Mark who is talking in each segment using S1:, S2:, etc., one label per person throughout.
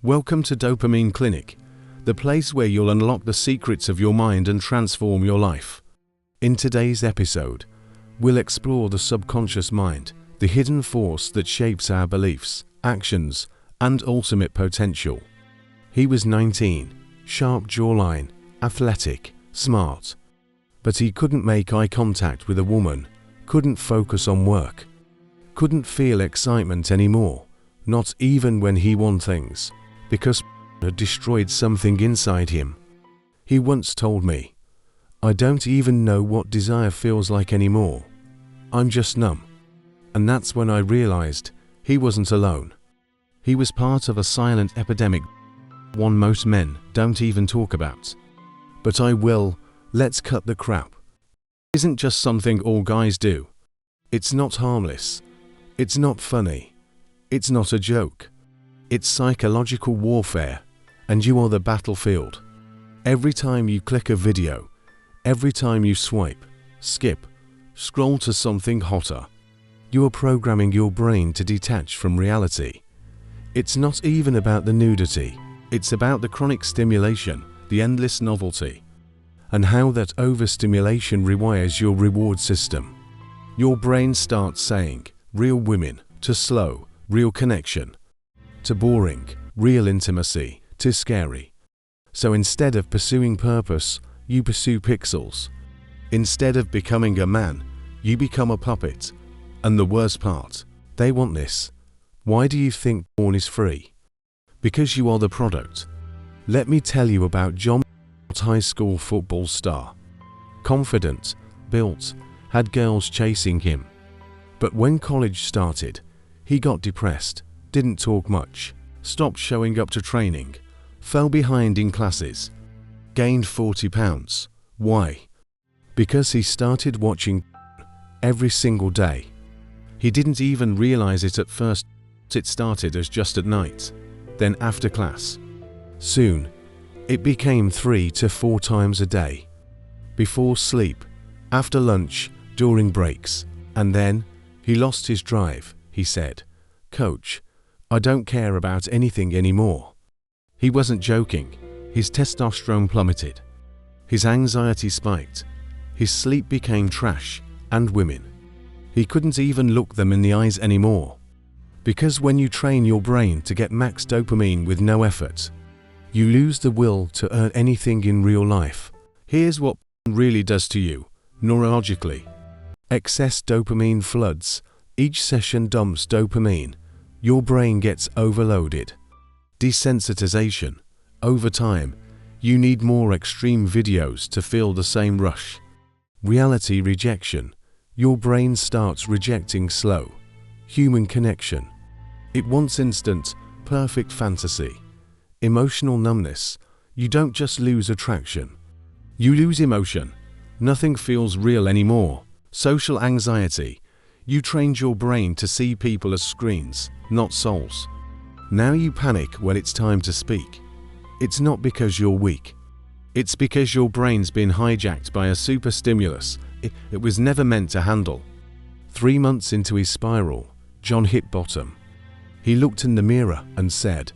S1: Welcome to Dopamine Clinic, the place where you'll unlock the secrets of your mind and transform your life. In today's episode, we'll explore the subconscious mind, the hidden force that shapes our beliefs, actions, and ultimate potential. He was 19, sharp jawline, athletic, smart. But he couldn't make eye contact with a woman, couldn't focus on work, couldn't feel excitement anymore, not even when he won things, because had destroyed something inside him. He once told me, "I don't even know what desire feels like anymore. I'm just numb." And that's when I realized he wasn't alone. He was part of a silent epidemic, one most men don't even talk about. But I will. Let's cut the crap. It isn't just something all guys do. It's not harmless. It's not funny. It's not a joke. It's psychological warfare, and you are the battlefield. Every time you click a video, every time you swipe, skip, scroll to something hotter, you are programming your brain to detach from reality. It's not even about the nudity. It's about the chronic stimulation, the endless novelty, and how that overstimulation rewires your reward system. Your brain starts saying, real women, to slow, real connection, to boring, real intimacy, to scary. So instead of pursuing purpose, you pursue pixels. Instead of becoming a man, you become a puppet. And the worst part, they want this. Why do you think porn is free? Because you are the product. Let me tell you about John, high school football star. Confident, built, had girls chasing him. But when college started, he got depressed, didn't talk much, stopped showing up to training, fell behind in classes, gained 40 pounds. Why? Because he started watching every single day. He didn't even realize it at first. It started as just at night, then after class. Soon, it became 3 to 4 times a day. Before sleep, after lunch, during breaks, and then he lost his drive. He said, "Coach, I don't care about anything anymore." He wasn't joking. His testosterone plummeted. His anxiety spiked. His sleep became trash, and women. He couldn't even look them in the eyes anymore. Because when you train your brain to get max dopamine with no effort, you lose the will to earn anything in real life. Here's what really does to you, neurologically. Excess dopamine floods. Each session dumps dopamine. Your brain gets overloaded. Desensitization. Over time, you need more extreme videos to feel the same rush. Reality rejection. Your brain starts rejecting slow, human connection. It wants instant, perfect fantasy. Emotional numbness. You don't just lose attraction. You lose emotion. Nothing feels real anymore. Social anxiety. You trained your brain to see people as screens, not souls. Now you panic when it's time to speak. It's not because you're weak. It's because your brain's been hijacked by a super stimulus it was never meant to handle. 3 months into his spiral, John hit bottom. He looked in the mirror and said,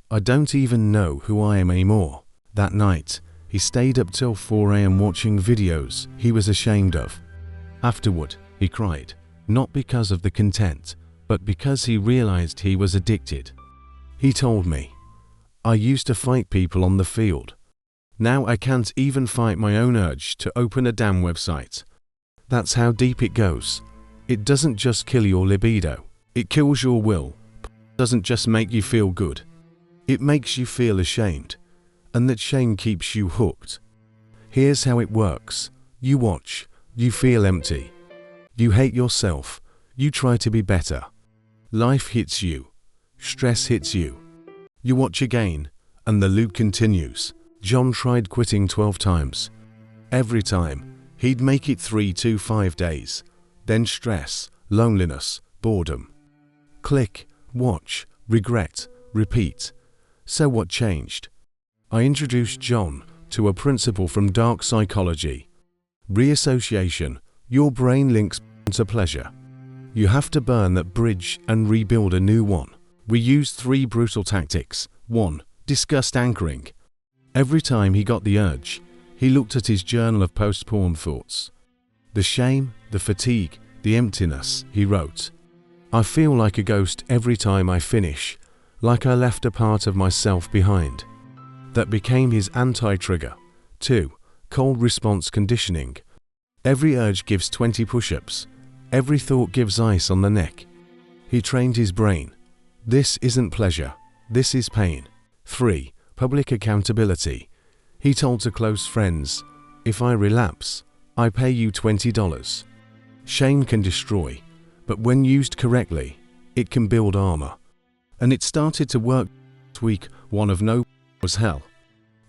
S1: "I don't even know who I am anymore." That night, he stayed up till 4 a.m. watching videos he was ashamed of. Afterward, he cried. Not because of the content, but because he realized he was addicted. He told me, "I used to fight people on the field. Now I can't even fight my own urge to open a damn website." That's how deep it goes. It doesn't just kill your libido. It kills your will. It doesn't just make you feel good. It makes you feel ashamed. And that shame keeps you hooked. Here's how it works. You watch. You feel empty. You hate yourself. You try to be better. Life hits you. Stress hits you. You watch again, and the loop continues. John tried quitting 12 times. Every time, he'd make it 3 to 5 days. Then stress, loneliness, boredom. Click, watch, regret, repeat. So what changed? I introduced John to a principle from dark psychology. Reassociation. Your brain links to pleasure. You have to burn that bridge and rebuild a new one. We used 3 brutal tactics: 1. Disgust anchoring. Every time he got the urge, he looked at his journal of post-porn thoughts. The shame, the fatigue, the emptiness, he wrote. I feel like a ghost every time I finish, like I left a part of myself behind. That became his anti-trigger. 2. Cold response conditioning. Every urge gives 20 push-ups. Every thought gives ice on the neck. He trained his brain. This isn't pleasure. This is pain. 3. Public accountability. He told to close friends, if I relapse, I pay you $20. Shame can destroy, but when used correctly, it can build armor. And it started to work. Week 1 of No was hell.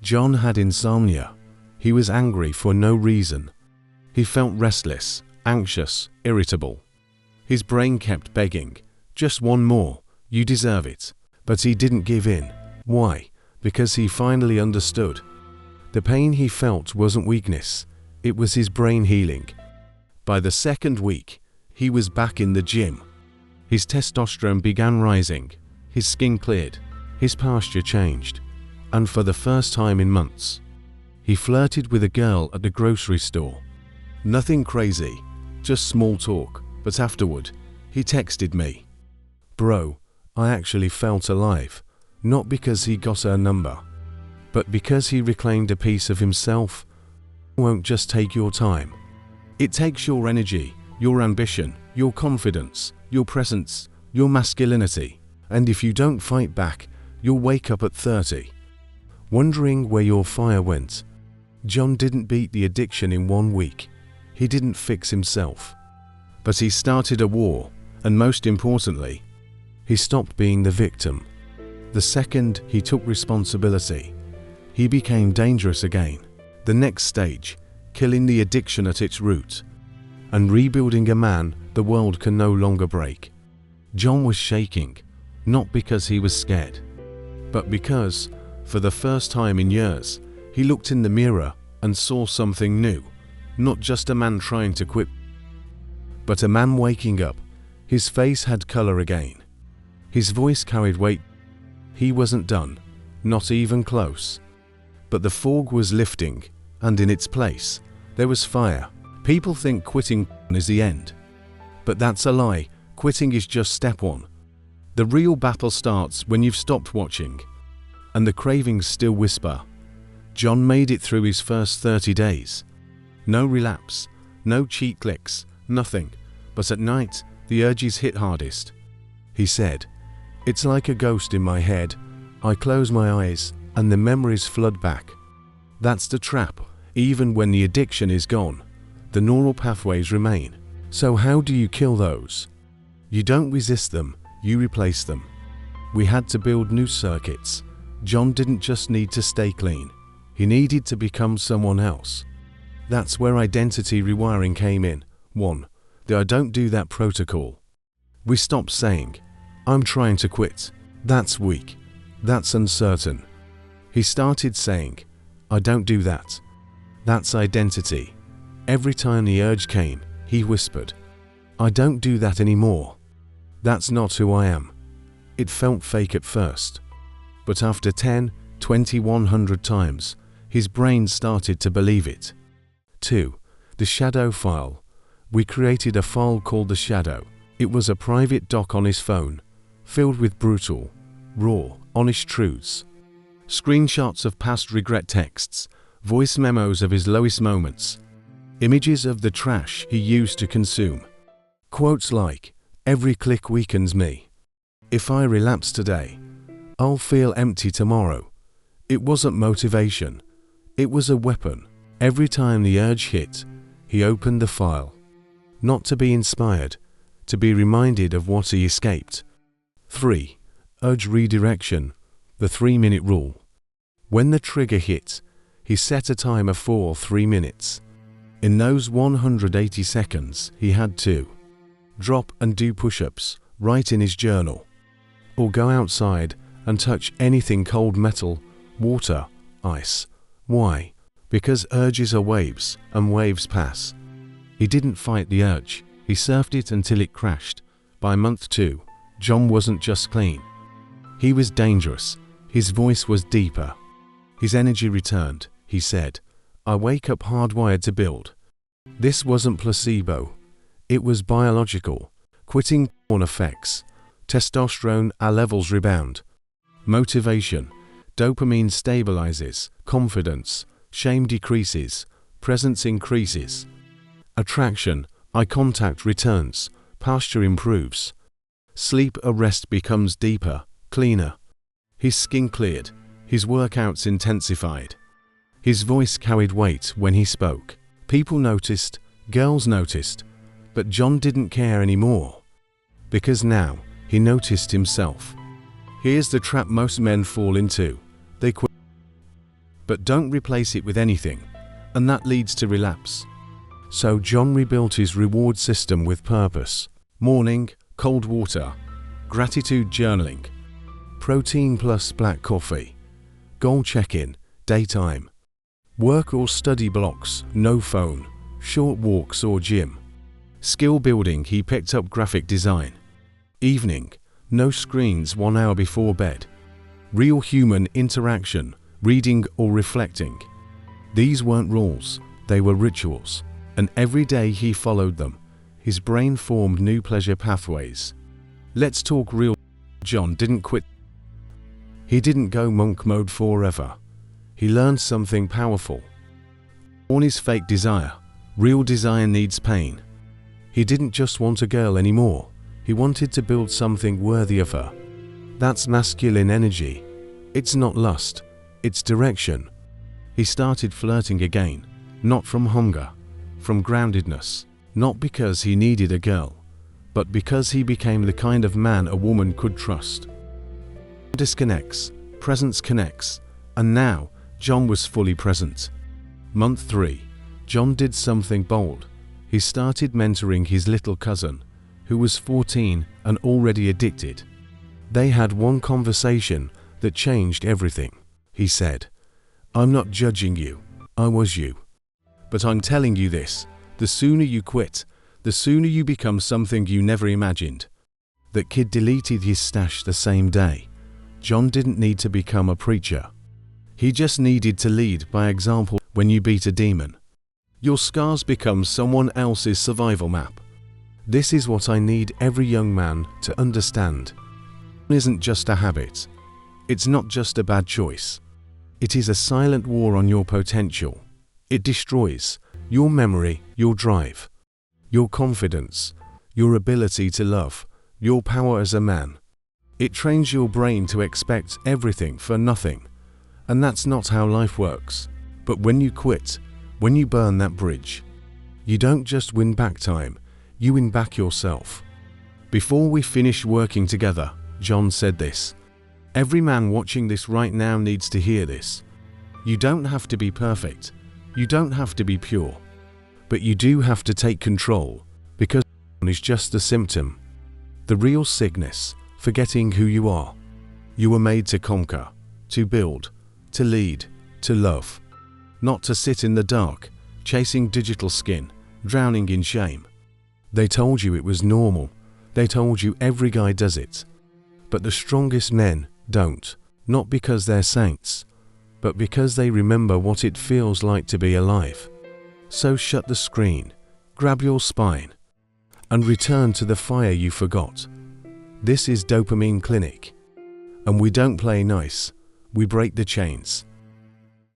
S1: John had insomnia. He was angry for no reason. He felt restless, anxious, irritable. His brain kept begging, just one more, you deserve it. But he didn't give in. Why? Because he finally understood. The pain he felt wasn't weakness, it was his brain healing. By the second week, he was back in the gym. His testosterone began rising, his skin cleared, his posture changed, and for the first time in months, he flirted with a girl at the grocery store. Nothing crazy, just small talk, but afterward, he texted me. Bro, I actually felt alive, not because he got her number, but because he reclaimed a piece of himself. It won't just take your time. It takes your energy, your ambition, your confidence, your presence, your masculinity. And if you don't fight back, you'll wake up at 30, wondering where your fire went. John didn't beat the addiction in 1 week. He didn't fix himself. But he started a war, and most importantly, he stopped being the victim. The second he took responsibility, he became dangerous again. The next stage, killing the addiction at its root, and rebuilding a man the world can no longer break. John was shaking, not because he was scared, but because, for the first time in years, he looked in the mirror and saw something new. Not just a man trying to quit, but a man waking up. His face had color again. His voice carried weight. He wasn't done, not even close. But the fog was lifting, and in its place, there was fire. People think quitting is the end. But that's a lie. Quitting is just step 1. The real battle starts when you've stopped watching, and the cravings still whisper. John made it through his first 30 days. No relapse, no cheat clicks, nothing. But at night, the urges hit hardest. He said, it's like a ghost in my head. I close my eyes, and the memories flood back. That's the trap. Even when the addiction is gone, the neural pathways remain. So how do you kill those? You don't resist them, you replace them. We had to build new circuits. John didn't just need to stay clean. He needed to become someone else. That's where identity rewiring came in. 1. The I don't do that protocol. We stopped saying, I'm trying to quit. That's weak. That's uncertain. He started saying, I don't do that. That's identity. Every time the urge came, he whispered, I don't do that anymore. That's not who I am. It felt fake at first. But after 10, 20, 100 times, his brain started to believe it. 2. The shadow file. We created a file called the shadow. It was a private doc on his phone, filled with brutal, raw, honest truths. Screenshots of past regret texts, voice memos of his lowest moments, images of the trash he used to consume. Quotes like, every click weakens me. If I relapse today, I'll feel empty tomorrow. It wasn't motivation. It was a weapon. Every time the urge hit, he opened the file. Not to be inspired, to be reminded of what he escaped. 3. Urge redirection. The 3-minute rule. When the trigger hit, he set a timer for 3 minutes. In those 180 seconds, he had to drop and do push-ups, write in his journal, or go outside and touch anything cold: metal, water, ice. Why? Because urges are waves, and waves pass. He didn't fight the urge, he surfed it until it crashed. By month 2, John wasn't just clean. He was dangerous. His voice was deeper. His energy returned. He said, "I wake up hardwired to build." This wasn't placebo. It was biological. Quitting porn affects. Testosterone levels rebound. Motivation. Dopamine stabilizes. Confidence. Shame decreases. Presence increases. Attraction. Eye contact returns. Posture improves. Sleep rest becomes deeper, cleaner. His skin cleared. His workouts intensified. His voice carried weight when he spoke. People noticed, girls noticed, but John didn't care anymore. Because now, he noticed himself. Here's the trap most men fall into. They quit, but don't replace it with anything, and that leads to relapse. So John rebuilt his reward system with purpose. Morning, cold water. Gratitude journaling. Protein plus black coffee. Goal check-in, daytime. Work or study blocks, no phone. Short walks or gym. Skill building, he picked up graphic design. Evening, no screens 1 hour before bed. Real human interaction, reading or reflecting. These weren't rules, they were rituals, and every day he followed them. His brain formed new pleasure pathways. Let's talk real. John didn't quit. He didn't go monk mode forever. He learned something powerful. Porn is fake desire. Real desire needs pain. He didn't just want a girl anymore. He wanted to build something worthy of her. That's masculine energy. It's not lust, it's direction. He started flirting again, not from hunger, from groundedness, not because he needed a girl, but because he became the kind of man a woman could trust. Disconnects, presence connects, and now John was fully present. Month 3, John did something bold. He started mentoring his little cousin, who was 14 and already addicted. They had one conversation that changed everything. He said, "I'm not judging you, I was you. But I'm telling you this, the sooner you quit, the sooner you become something you never imagined." That kid deleted his stash the same day. John didn't need to become a preacher. He just needed to lead by example. When you beat a demon, your scars become someone else's survival map. This is what I need every young man to understand. It isn't just a habit. It's not just a bad choice. It is a silent war on your potential. It destroys your memory, your drive, your confidence, your ability to love, your power as a man. It trains your brain to expect everything for nothing. And that's not how life works. But when you quit, when you burn that bridge, you don't just win back time, you win back yourself. Before we finish working together, John said this. Every man watching this right now needs to hear this. You don't have to be perfect. You don't have to be pure. But you do have to take control, because is just a symptom. The real sickness, forgetting who you are. You were made to conquer, to build, to lead, to love. Not to sit in the dark, chasing digital skin, drowning in shame. They told you it was normal. They told you every guy does it. But the strongest men don't, not because they're saints, but because they remember what it feels like to be alive. So shut the screen, grab your spine, and return to the fire you forgot. This is Dopamine Clinic. And we don't play nice, we break the chains.